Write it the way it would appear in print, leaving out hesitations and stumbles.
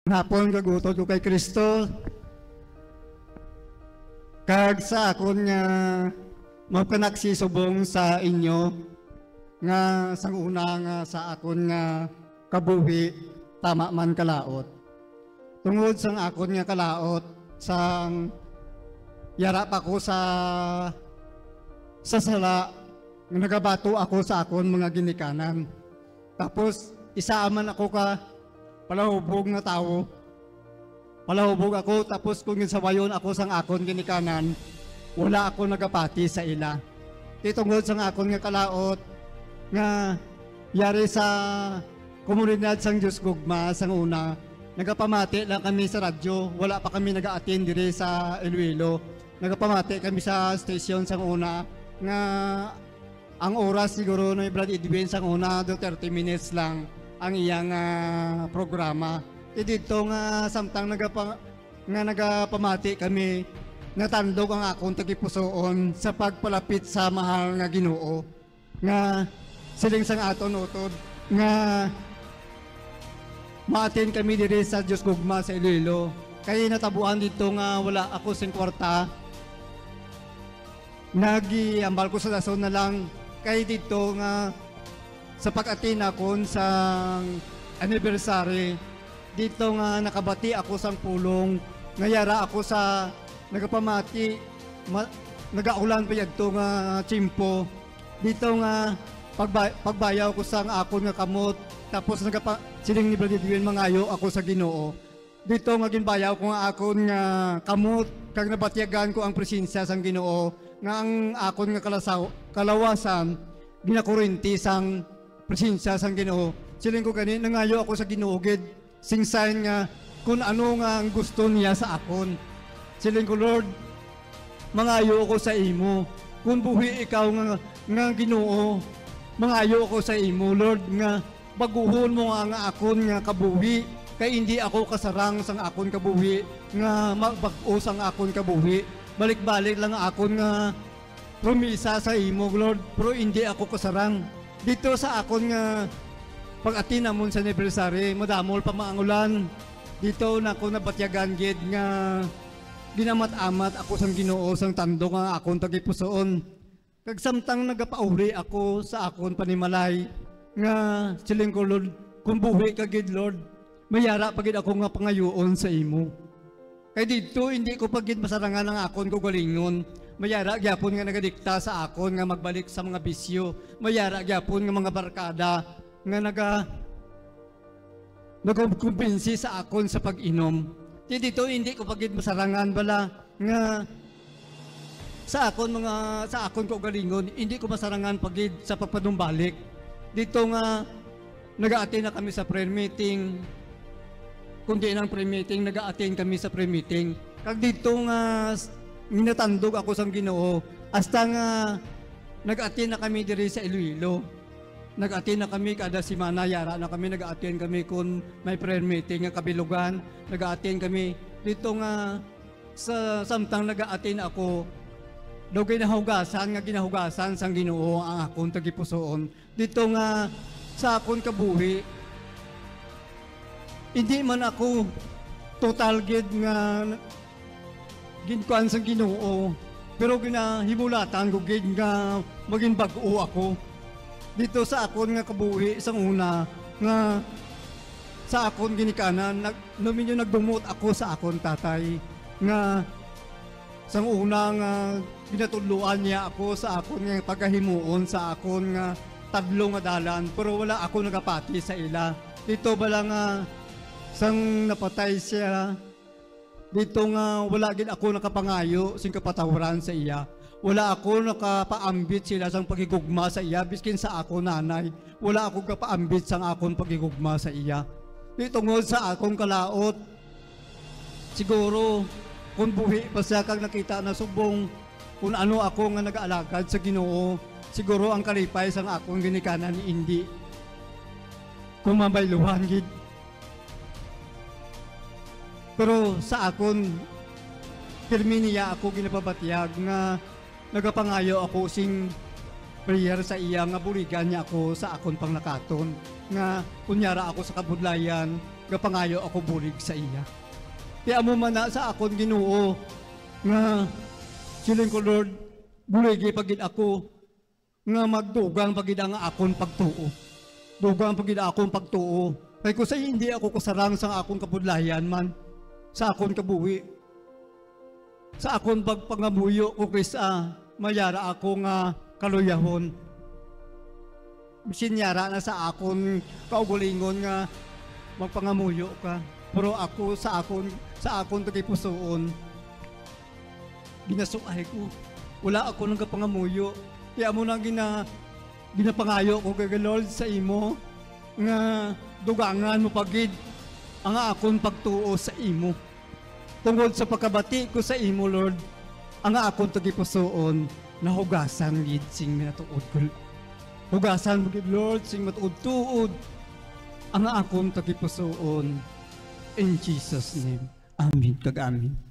Hapon kagutod ko kay Kristo kag sa akon nga magpanagsisubong sa inyo nga sang una nga sa akon nga kabuhi tama man kalaot. Tungod sang akon nga kalaot sang yarap ako sa sala nga nagabato ako sa akon mga ginikanan. Tapos isaaman ako ka palahubog na tao. Palahubog ako, tapos kung sawayon ako sang akon ginikanan, wala ako nagapati sa ila. Titungod sang akon nga kalaot, nga yari sa komunidad sang Diyos Gugma sang una, nagapamati lang kami sa radyo, wala pa kami nag-a-attend dire sa Iloilo. Nagapamati kami sa station sang una, nga ang oras siguro na Brad Edwin sang una, do 30 minutes lang ang iyang programa. Dito nga samtang nagapamati kami, natandog ang akong tagipusoon sa pagpalapit sa mahal nga Ginoo. Nga siling sang aton utod nga maatin kami diri sa Diyos Gugma sa Iloilo. Kaya natabuan dito nga wala ako sing kwarta. Nagiambal ko sa dason na lang kay dito nga sa pag-atin ako sa anniversary, dito nga nakabati ako sang pulong, ngayara ako sa nagapamati, nagaulan pa yadto nga tsimpo. Dito nga pagbayaw ko sang akon nga kamot, tapos siling ni Brad Edwin mangayo ako sa Ginoo. Dito nga ginbayaw ko nga akon nga kamot, kag nabatyagan ko ang presensya sang Ginoo, nga ang akon nga kalawasan, ginakurinti sang presensya sang Ginoo. Siling ko gani, nangayo ako sa Ginoo gid, singsayan nga kung ano nga ang gusto niya sa akon. Siling ko, Lord, mangayo ako sa imo. Kung buhi ikaw nga Ginoo, mangayo ako sa imo, Lord, nga baguhon mo nga akon nga kabuhi, kay hindi ako kasarang sang akon kabuhi, nga magbag-o sang akon kabuhi. Balik-balik lang akon nga promisa sa imo, Lord, pero hindi ako kasarang. Dito sa akon nga pag-atin namon sa anniversary, madamol pa maangulan. Dito na ako nabatyagan gid nga ginamat-amat ako sang Ginoo sang tando nga akon tagipusoon. Kag samtang nagapauri ako sa akon panimalay nga siling ko, Lord, kung buhi ka gid, Lord, mayara pagid ako nga pangayoon sa imo. Kay dito hindi ko pagid masarangan ang akon ko galingon. Mayara gyapon nga nagadikta sa akon nga magbalik sa mga bisyo. Mayara gyapon nga mga barkada nga nagkumbinsi sa akon sa pag-inom. Dito hindi ko pagid masarangan bala nga sa akon ko galingon, hindi ko masarangan pagid sa pagpanumbalik. Dito nga nag-a-attend na kami sa prayer meeting. Kundi ng prayer meeting, nag-a-attend kami sa prayer meeting. Kag dito nga minatandog ako sang Ginoo, hasta nga nag-attend na kami diri sa Iloilo. Nag-attend na kami kada semana, yara na kami, nag-attend kami kung may prayer meeting nga kabilugan. Nag-attend kami dito nga sa samtang nag-attend ako, daw ginahugasan nga ginahugasan sang Ginoo ang akong tagipusoon. Dito nga sa akong kabuhi, hindi man ako total gid nga ginkuan sa Ginoo, pero ginahimulatan ko gid nga maging bag-o ako. Dito sa akon nga kabuhi sang una nga sa akon ginikanan, naminyo nagdumot ako sa akon tatay nga sang una nga ginatudluan niya ako sa akon nga pagahimuon sa akon nga tadlo nga dalan, pero wala ako nagapati sa ila. Dito bala nga sang napatay siya, dito nga wala gid ako nakapangayo sing kapatawaran sa iya. Wala ako nakapaambit sila sang pagigugma sa iya, biskin sa ako nanay. Wala ako kapaambit sang akon pagigugma sa iya. Dito ngod sa akong kalaot, siguro kung buhi pa siya kag nakita na subong kung ano ako nga nag-aalagad sa Ginoo, siguro ang kalipay sang akong ginikanan hindi kung mabayluhan gid. Pero sa akon, pirmi niya ako ginapabatiyag nga nagapangayo ako sing prayer sa iya nga buligan niya ako sa akon panglakaton. Nga kunyara ako sa kabudlayan, gapangayo ako bulig sa iya. Kaya mo man na sa akon Ginoo nga siling ko Lord, buligi pagid ako nga magdugang pagid ang akon pagtuo. Dugang pagid akon pagtuo. Kay ko sa hindi ako kusarang sa akon kapudlayan man, sa akon kabuhi. Sa akon pagpangamuyo ko Krista, mayara ako nga kaluyahon. Sinyara na sa akon kaugulingon nga magpangamuyo ka. Pero ako sa akon tagipusoon, ginasuay ko. Wala ako nang kapangamuyo. Kaya mo nang ginapangayo ko kay Lord sa imo nga dugangan mo pagid ang akon pagtuo sa imo. Tungod sa pagkabati ko sa imo Lord, ang akon tagipusoon nahugasan gid sing minatuod ko. Hugasan mo gid Lord sing matuod-tuod ang akon tagipusoon. In Jesus' name. Amen. Kag amen.